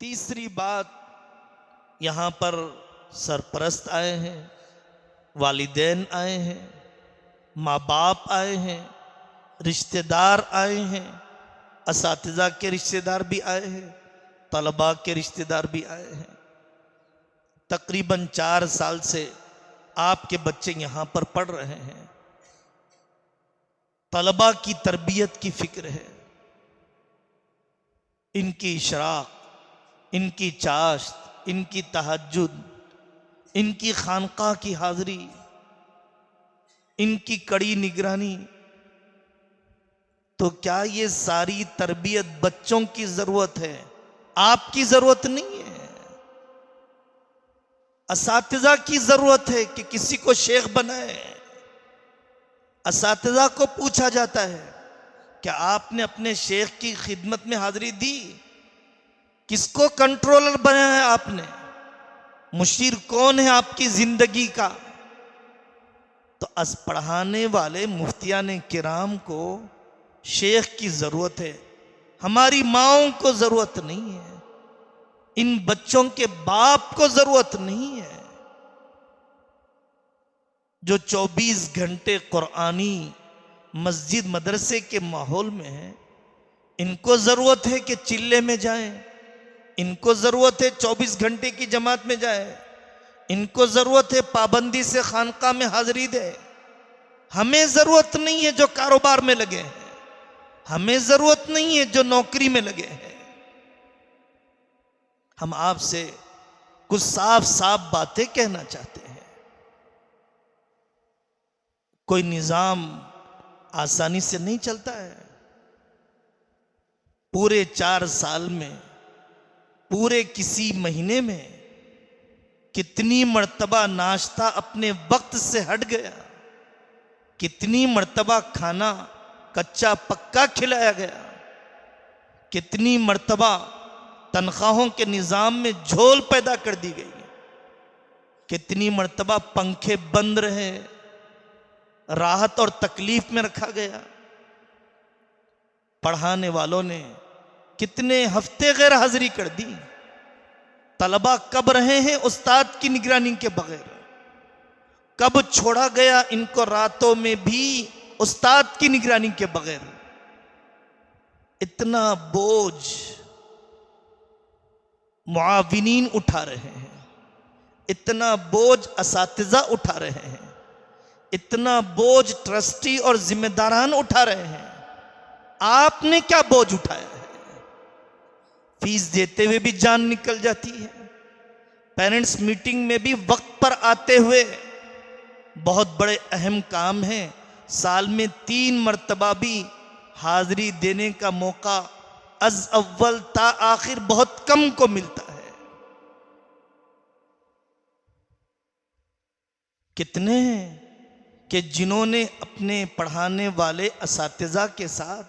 तीसरी बात, यहाँ पर सरपरस्त आए हैं, वालिदैन आए हैं, माँ बाप आए हैं, रिश्तेदार आए हैं, असातिज़ा के रिश्तेदार भी आए हैं, तलबा के रिश्तेदार भी आए हैं। तकरीबन 4 साल से आपके बच्चे यहाँ पर पढ़ रहे हैं। तलबा की तरबियत की फिक्र है, इनकी इशराक, इनकी चाश्त, इनकी तहज्जुद, इनकी खानका की हाज़री, इनकी कड़ी निगरानी। तो क्या ये सारी तरबियत बच्चों की जरूरत है, आपकी जरूरत नहीं है? असातिज़ा की जरूरत है कि किसी को शेख बनाए। असातिज़ा को पूछा जाता है, क्या आपने अपने शेख की खिदमत में हाजिरी दी? किसको कंट्रोलर बनाया है आपने? मुशीर कौन है आपकी जिंदगी का? तो पढ़ाने वाले मुफ्तियाने किराम को शेख की जरूरत है, हमारी माओं को जरूरत नहीं है, इन बच्चों के बाप को जरूरत नहीं है जो 24 घंटे कुरानी मस्जिद मदरसे के माहौल में है। इनको जरूरत है कि चिल्ले में जाएं, इनको जरूरत है 24 घंटे की जमात में जाए, इनको जरूरत है पाबंदी से खानका में हाजिरी दे। हमें जरूरत नहीं है जो कारोबार में लगे हैं, हमें जरूरत नहीं है जो नौकरी में लगे हैं। हम आपसे कुछ साफ साफ बातें कहना चाहते हैं। कोई निजाम आसानी से नहीं चलता है। पूरे 4 साल में, पूरे किसी महीने में कितनी मर्तबा नाश्ता अपने वक्त से हट गया, कितनी मर्तबा खाना कच्चा पक्का खिलाया गया, कितनी मर्तबा तनख्वाहों के निजाम में झोल पैदा कर दी गई, कितनी मर्तबा पंखे बंद रहे, राहत और तकलीफ में रखा गया। पढ़ाने वालों ने कितने हफ्ते गैर हाजिरी कर दी। तलबा कब रहे हैं उस्ताद की निगरानी के बगैर? कब छोड़ा गया इनको रातों में भी उस्ताद की निगरानी के बगैर? इतना बोझ मुआविनीन उठा रहे हैं, इतना बोझ असातिज़ा उठा रहे हैं, इतना बोझ ट्रस्टी और जिम्मेदारान उठा रहे हैं। आपने क्या बोझ उठाया है? फीस देते हुए भी जान निकल जाती है, पेरेंट्स मीटिंग में भी वक्त पर आते हुए। बहुत बड़े अहम काम है, साल में 3 मर्तबा भी हाजिरी देने का मौका अज अव्वल ता आखिर बहुत कम को मिलता है। कितने हैं कि जिन्होंने अपने पढ़ाने वाले असातिज़ा के साथ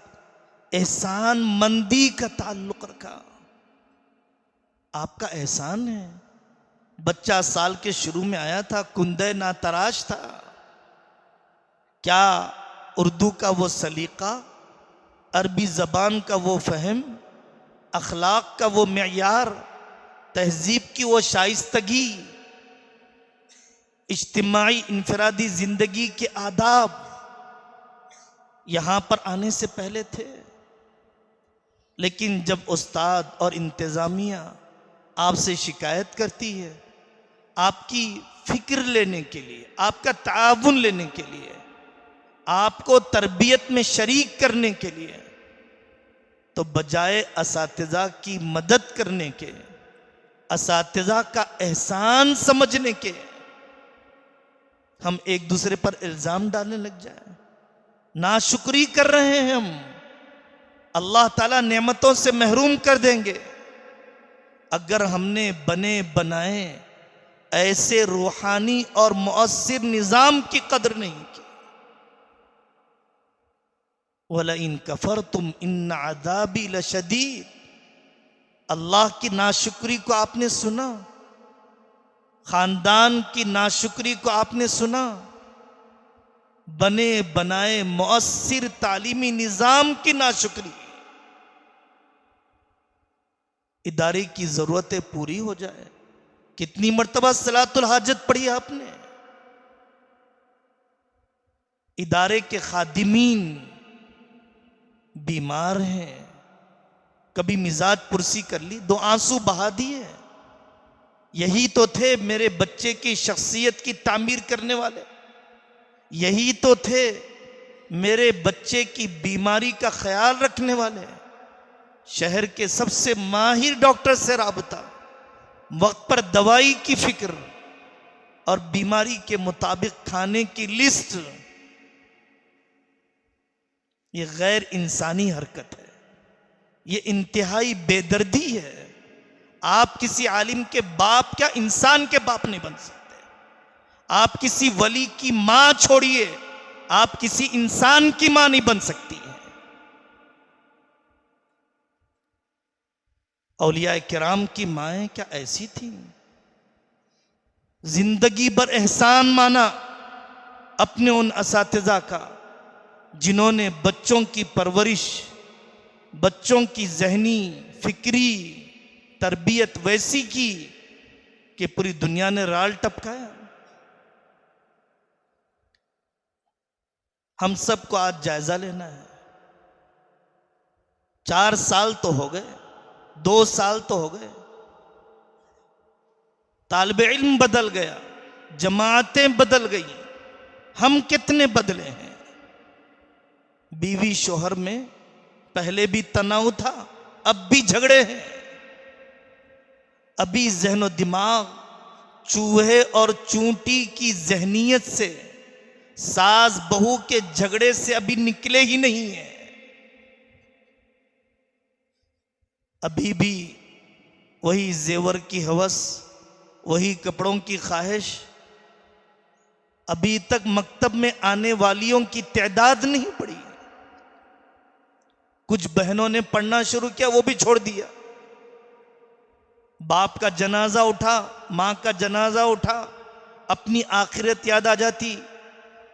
एहसान मंदी का ताल्लुक रखा। आपका एहसान है। बच्चा साल के शुरू में आया था, कुंदे ना तराश था। क्या उर्दू का वो सलीका, अरबी ज़बान का वो फहम, अखलाक का वो मेयार, तहजीब की वो शाइस्तगी, इज्तिमाई इनफरादी जिंदगी के आदाब यहां पर आने से पहले थे? लेकिन जब उस्ताद और इंतज़ामिया आपसे शिकायत करती है, आपकी फिक्र लेने के लिए, आपका ताउन लेने के लिए, आपको तरबियत में शरीक करने के लिए, तो बजाय असातिज़ा की मदद करने के, असातिज़ा का एहसान समझने के, हम एक दूसरे पर इल्ज़ाम डालने लग जाए। नाशुक्री कर रहे हैं हम। अल्लाह ताला नेमतों से महरूम कर देंगे अगर हमने बने बनाए ऐसे रूहानी और मुअस्सिर निज़ाम की कदर नहीं की। वला इन कफरतुम इन्न अज़ाबी लशदीद, अल्लाह की नाशुक्री को आपने सुना, खानदान की नाशुक्री को आपने सुना, बने बनाए मुअस्सिर तालीमी निजाम की नाशुक्री। इदारे की जरूरतें पूरी हो जाए। कितनी मर्तबा सलातुल हाजत पढ़ी आपने। इदारे के खादिमीन बीमार हैं, कभी मिजाज पुरसी कर ली, 2 आंसू बहा दिए। यही तो थे मेरे बच्चे की शख्सियत की तामीर करने वाले, यही तो थे मेरे बच्चे की बीमारी का ख्याल रखने वाले। शहर के सबसे माहिर डॉक्टर से राबता, वक्त पर दवाई की फिक्र और बीमारी के मुताबिक खाने की लिस्ट। ये गैर इंसानी हरकत है, ये इंतहाई बेदर्दी है। आप किसी आलिम के बाप, क्या इंसान के बाप नहीं बन सकते। आप किसी वली की मां छोड़िए, आप किसी इंसान की मां नहीं बन सकती हैं। औलिया किराम की माएं क्या ऐसी थीं? जिंदगी भर एहसान माना अपने उन असातिज़ा का जिन्होंने बच्चों की परवरिश, बच्चों की जहनी फिक्री तरबियत वैसी की कि पूरी दुनिया ने राल टपकाया। हम सबको आज जायजा लेना है। 4 साल तो हो गए, 2 साल तो हो गए, तालिबे इल्म बदल गया, जमातें बदल गई, हम कितने बदले हैं। बीवी शोहर में पहले भी तनाव था, अब भी झगड़े हैं। अभी जहनो दिमाग चूहे और चूंटी की जहनीयत से, सास बहू के झगड़े से अभी निकले ही नहीं है। अभी भी वही जेवर की हवस, वही कपड़ों की ख्वाहिश। अभी तक मकतब में आने वालियों की तादाद नहीं बढ़ी। कुछ बहनों ने पढ़ना शुरू किया, वो भी छोड़ दिया। बाप का जनाजा उठा, मां का जनाजा उठा, अपनी आखिरत याद आ जाती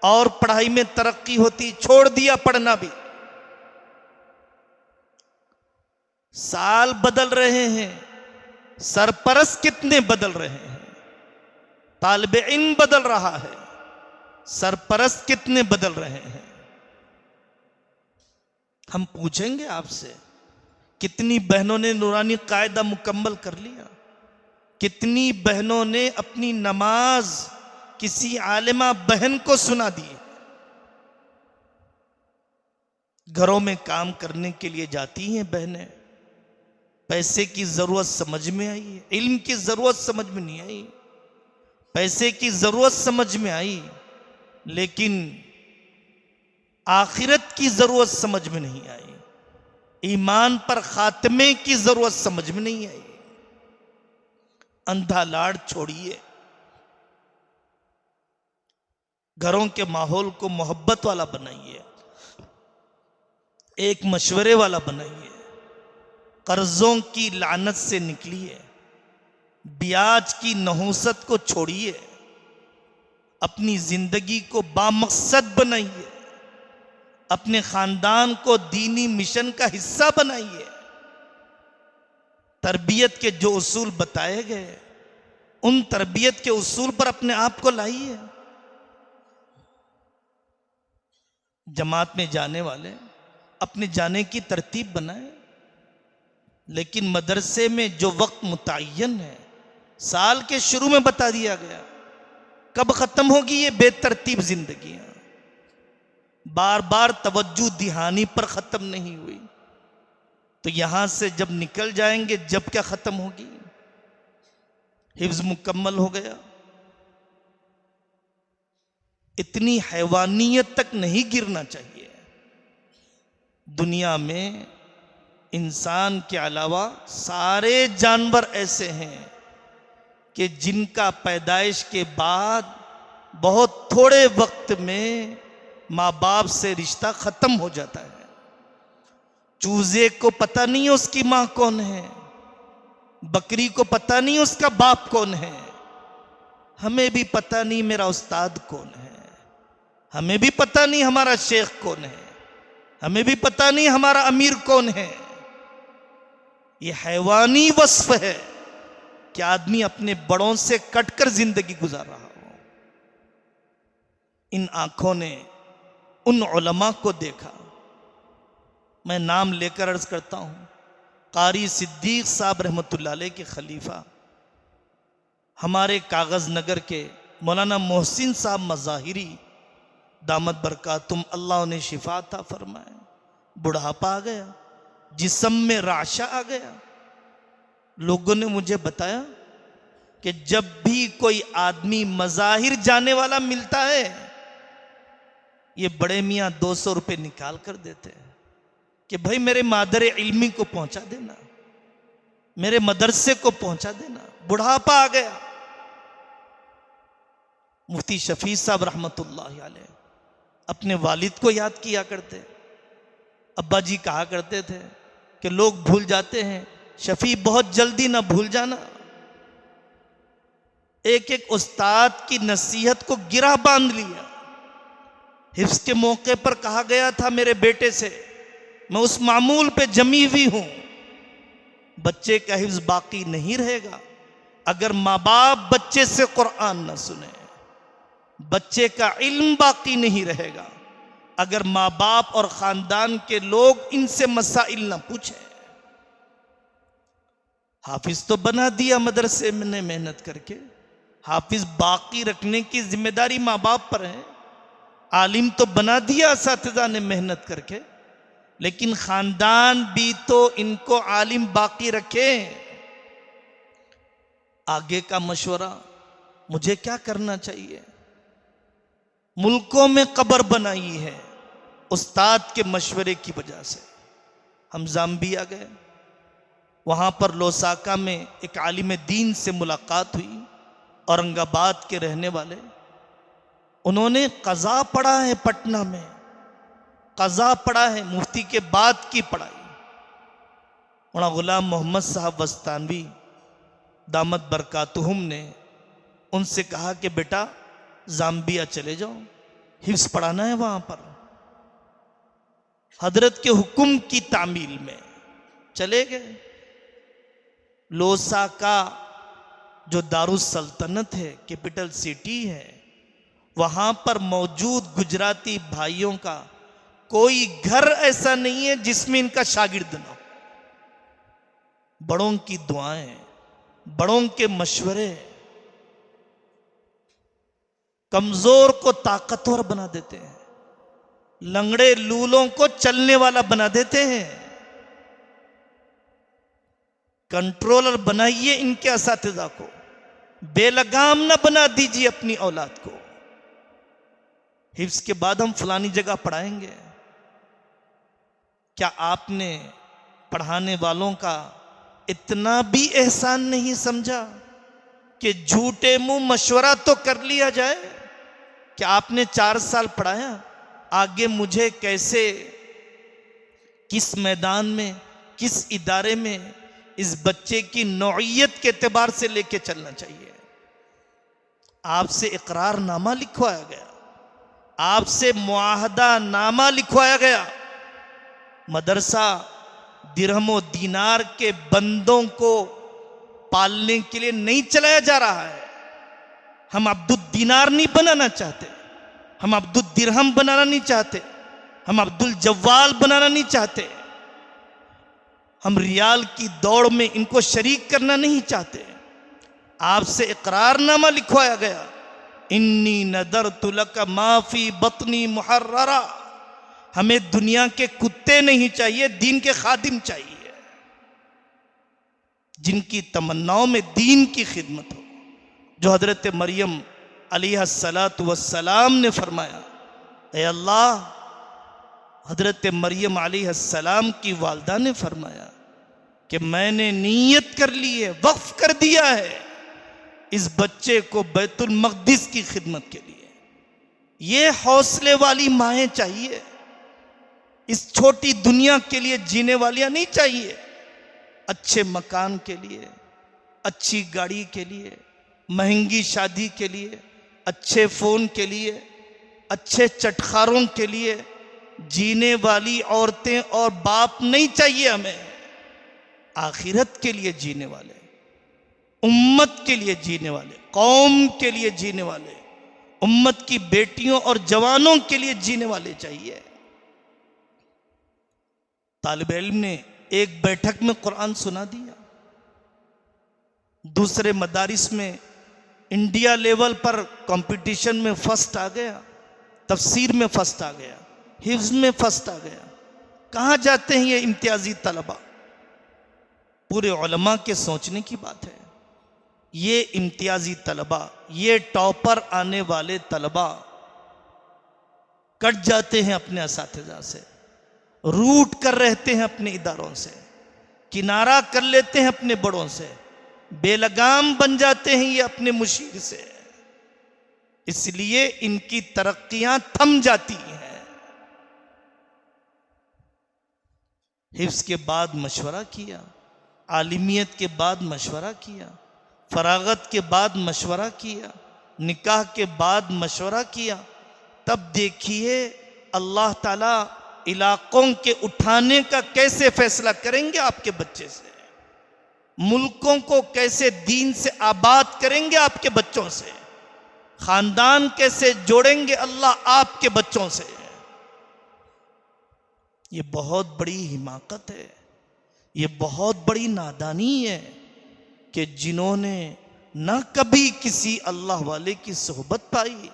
और पढ़ाई में तरक्की होती, छोड़ दिया पढ़ना भी। साल बदल रहे हैं, सरपरस्त कितने बदल रहे हैं। तालिबे इल्म बदल रहा है, सरपरस्त कितने बदल रहे हैं। हम पूछेंगे आपसे, कितनी बहनों ने नूरानी कायदा मुकम्मल कर लिया, कितनी बहनों ने अपनी नमाज किसी आलिमा बहन को सुना दी। घरों में काम करने के लिए जाती हैं बहनें, पैसे की जरूरत समझ में आई है, इल्म की जरूरत समझ में नहीं आई। पैसे की जरूरत समझ में आई, लेकिन आखिरत की जरूरत समझ में नहीं आई। ईमान पर खात्मे की जरूरत समझ में नहीं आई। अंधा लाड़ छोड़िए, घरों के माहौल को मोहब्बत वाला बनाइए, एक मशवरे वाला बनाइए। कर्जों की लानत से निकलिए, ब्याज की नहुसत को छोड़िए, अपनी जिंदगी को बामकसद बनाइए, अपने खानदान को दीनी मिशन का हिस्सा बनाइए। तरबियत के जो उसूल बताए गए, उन तरबियत के उसूल पर अपने आप को लाइए। जमात में जाने वाले अपने जाने की तरतीब बनाए, लेकिन मदरसे में जो वक्त मुतय्यन है, साल के शुरू में बता दिया गया, कब खत्म होगी ये बेतरतीब जिंदगियां। बार बार तवज्जो दिहानी पर खत्म नहीं हुई, तो यहां से जब निकल जाएंगे, जब क्या खत्म होगी। हिफ्ज मुकम्मल हो गया, इतनी हैवानियत तक नहीं गिरना चाहिए। दुनिया में इंसान के अलावा सारे जानवर ऐसे हैं कि जिनका पैदाइश के बाद बहुत थोड़े वक्त में माँ बाप से रिश्ता खत्म हो जाता है। चूजे को पता नहीं है उसकी माँ कौन है, बकरी को पता नहीं उसका बाप कौन है, हमें भी पता नहीं मेरा उस्ताद कौन है, हमें भी पता नहीं हमारा शेख कौन है, हमें भी पता नहीं हमारा अमीर कौन है। ये हैवानी वस्फ है कि आदमी अपने बड़ों से कटकर जिंदगी गुजार रहा हो। इन आंखों ने उन उलमा को देखा, मैं नाम लेकर अर्ज करता हूं, कारी सिद्दीक साहब रहमतुल्लाह अलैह के खलीफा हमारे कागज नगर के मौलाना मोहसिन साहब मज़ाहिरी दामत बरकातुम, अल्लाह ने शिफा था फरमाए। बुढ़ापा आ गया, जिस्म में राशा आ गया। लोगों ने मुझे बताया कि जब भी कोई आदमी मज़ाहिर जाने वाला मिलता है, ये बड़े मियाँ 200 रुपये निकाल कर देते हैं कि भाई मेरे मादर इल्मी को पहुंचा देना, मेरे मदरसे को पहुंचा देना। बुढ़ापा आ गया। मुफ्ती शफी साहब रहमतुल्लाह अलैह अपने वालिद को याद किया करते। अब्बा जी कहा करते थे कि लोग भूल जाते हैं, शफी बहुत जल्दी ना भूल जाना। एक एक उस्ताद की नसीहत को गिरा बांध लिया। हिफ्ज के मौके पर कहा गया था मेरे बेटे से, मैं उस मामूल पे जमी हुई हूं, बच्चे का हिफ्ज बाकी नहीं रहेगा अगर माँ बाप बच्चे से कुरान न सुने। बच्चे का इल्म बाकी नहीं रहेगा अगर माँ बाप और खानदान के लोग इनसे मसाइल ना पूछे। हाफिज तो बना दिया मदरसे में मेहनत करके, हाफिज बाकी रखने की जिम्मेदारी माँ बाप पर है। आलिम तो बना दिया असातिज़ा ने मेहनत करके, लेकिन खानदान भी तो इनको आलिम बाकी रखे। आगे का मशवरा मुझे क्या करना चाहिए? मुल्कों में कब्र बनाई है उस्ताद के मशवरे की वजह से। हम ज़ाम्बिया गए, वहां पर लोसाका में एक आलिम दीन से मुलाकात हुई, औरंगाबाद के रहने वाले। उन्होंने कज़ा पढ़ा है, पटना में कज़ा पढ़ा है, मुफ्ती के बाद की पढ़ाई। मौलाना गुलाम मोहम्मद साहब वस्तानवी दामत बरकातुहुम ने उनसे कहा कि बेटा ज़ाम्बिया चले जाओ, हिफ्स पढ़ाना है वहां पर। हजरत के हुक्म की तामील में चले गए। लोसाका जो दारुस सल्तनत है, कैपिटल सिटी है, वहां पर मौजूद गुजराती भाइयों का कोई घर ऐसा नहीं है जिसमें इनका शागिर्द ना हो। बड़ों की दुआएं, बड़ों के मशवरे कमजोर को ताकतवर बना देते हैं, लंगड़े लूलों को चलने वाला बना देते हैं। कंट्रोलर बनाइए इनके असातिज़ा को, बेलगाम ना बना दीजिए अपनी औलाद को। हिफ्स के बाद हम फलानी जगह पढ़ाएंगे। क्या आपने पढ़ाने वालों का इतना भी एहसान नहीं समझा कि झूठे मुंह मशवरा तो कर लिया जाए कि आपने 4 साल पढ़ाया, आगे मुझे कैसे, किस मैदान में, किस इदारे में इस बच्चे की नौइयत के एतबार से लेके चलना चाहिए। आपसे इकरारनामा लिखवाया गया, आपसे मुआहदा नामा लिखवाया गया। मदरसा दिरहमो दीनार के बंदों को पालने के लिए नहीं चलाया जा रहा है। हम अब्दुल दीनार नहीं बनाना चाहते, हम अब्दुल दिरहम बनाना नहीं चाहते, हम अब्दुल जव्वाल बनाना नहीं चाहते, हम रियाल की दौड़ में इनको शरीक करना नहीं चाहते। आपसे इकरारनामा लिखवाया गया, इन्नी नदरतु लका माफी बतनी मुहर्ररा। हमें दुनिया के कुत्ते नहीं चाहिए, दीन के खादिम चाहिए, जिनकी तमन्नाओं में दीन की खिदमत हो। जो हजरत मरियम अलैहिस्सलातु वस्सलाम ने फरमाया, ए अल्लाह, हजरत मरियम अलैहिस्सलाम की वालदा ने फरमाया कि मैंने नीयत कर ली है, वक्फ कर दिया है इस बच्चे को बैतुल मक़दिस की खिदमत के लिए। ये हौसले वाली माएँ चाहिए, इस छोटी दुनिया के लिए जीने वालियां नहीं चाहिए। अच्छे मकान के लिए, अच्छी गाड़ी के लिए, महंगी शादी के लिए, अच्छे फोन के लिए, अच्छे चटखारों के लिए जीने वाली औरतें और बाप नहीं चाहिए हमें। आखिरत के लिए जीने वाले, उम्मत के लिए जीने वाले, कौम के लिए जीने वाले, उम्मत की बेटियों और जवानों के लिए जीने वाले चाहिए। तालिब इल्म ने एक बैठक में कुरान सुना दिया, दूसरे मदारिस में इंडिया लेवल पर कंपटीशन में फर्स्ट आ गया, तफसीर में फर्स्ट आ गया, हिफ्ज में फर्स्ट आ गया। कहाँ जाते हैं ये इम्तियाजी तलबा? पूरे उलमा के सोचने की बात है। ये इम्तियाजी तलबा, ये टॉपर आने वाले तलबा कट जाते हैं अपने असातिज़ा से, रूट कर रहते हैं अपने इदारों से, किनारा कर लेते हैं अपने बड़ों से, बेलगाम बन जाते हैं ये अपने मुशीर से। इसलिए इनकी तरक्कियां थम जाती हैं। हिफ्ज के बाद मशवरा किया, आलिमियत के बाद मशवरा किया, फरागत के बाद मशवरा किया, निकाह के बाद मशवरा किया, तब देखिए अल्लाह ताला इलाकों के उठाने का कैसे फैसला करेंगे आपके बच्चे से, मुल्कों को कैसे दीन से आबाद करेंगे आपके बच्चों से, खानदान कैसे जोड़ेंगे अल्लाह आपके बच्चों से। ये बहुत बड़ी हिमाकत है, ये बहुत बड़ी नादानी है कि जिन्होंने ना कभी किसी अल्लाह वाले की सोहबत पाई,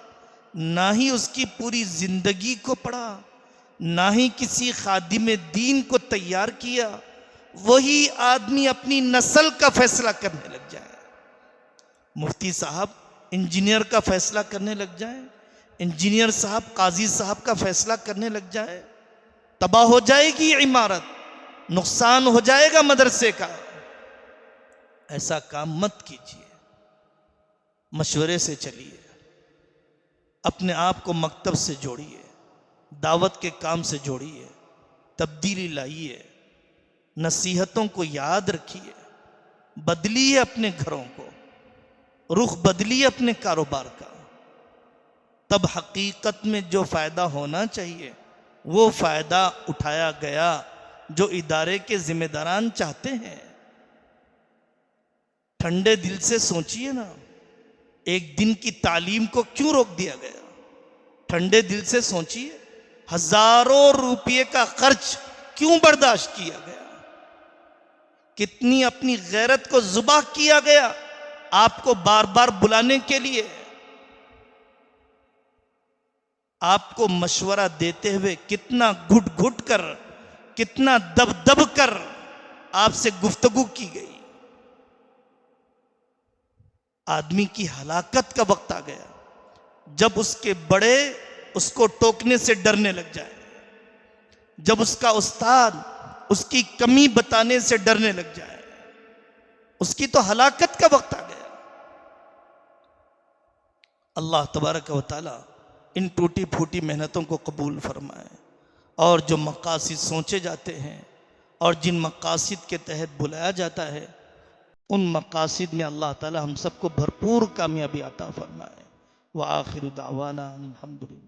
ना ही उसकी पूरी जिंदगी को पढ़ा, ना ही किसी खादिम दीन को तैयार किया, वही आदमी अपनी नस्ल का फैसला करने लग जाए। मुफ्ती साहब इंजीनियर का फैसला करने लग जाए, इंजीनियर साहब काजी साहब का फैसला करने लग जाए, तबाह हो जाएगी इमारत, नुकसान हो जाएगा मदरसे का। ऐसा काम मत कीजिए, मशवरे से चलिए, अपने आप को मकतब से जोड़िए, दावत के काम से जोड़िए, तब्दीली लाइए, नसीहतों को याद रखिए, बदलिए अपने घरों को, रुख बदलिए अपने कारोबार का। तब हकीकत में जो फ़ायदा होना चाहिए वो फ़ायदा उठाया गया जो इदारे के जिम्मेदारान चाहते हैं। ठंडे दिल से सोचिए ना, एक दिन की तालीम को क्यों रोक दिया गया? ठंडे दिल से सोचिए, हजारों रुपये का खर्च क्यों बर्दाश्त किया गया? कितनी अपनी गैरत को जुबा किया गया आपको बार बार बुलाने के लिए, आपको मशवरा देते हुए कितना घुट घुट कर, कितना दब दब कर आपसे गुफ्तगू की गई। आदमी की हलाकत का वक्त आ गया जब उसके बड़े उसको टोकने से डरने लग जाए, जब उसका उस्ताद उसकी कमी बताने से डरने लग जाए, उसकी तो हलाकत का वक्त आ गया। अल्लाह तबारक व तआला इन टूटी फूटी मेहनतों को कबूल फरमाए, और जो मकासिद सोचे जाते हैं और जिन मकासिद के तहत बुलाया जाता है, उन मकासिद में अल्लाह ताला हम सबको भरपूर कामयाबी अता फरमाए। व आखिर दावाना अल्हम्दुलिल्लाह।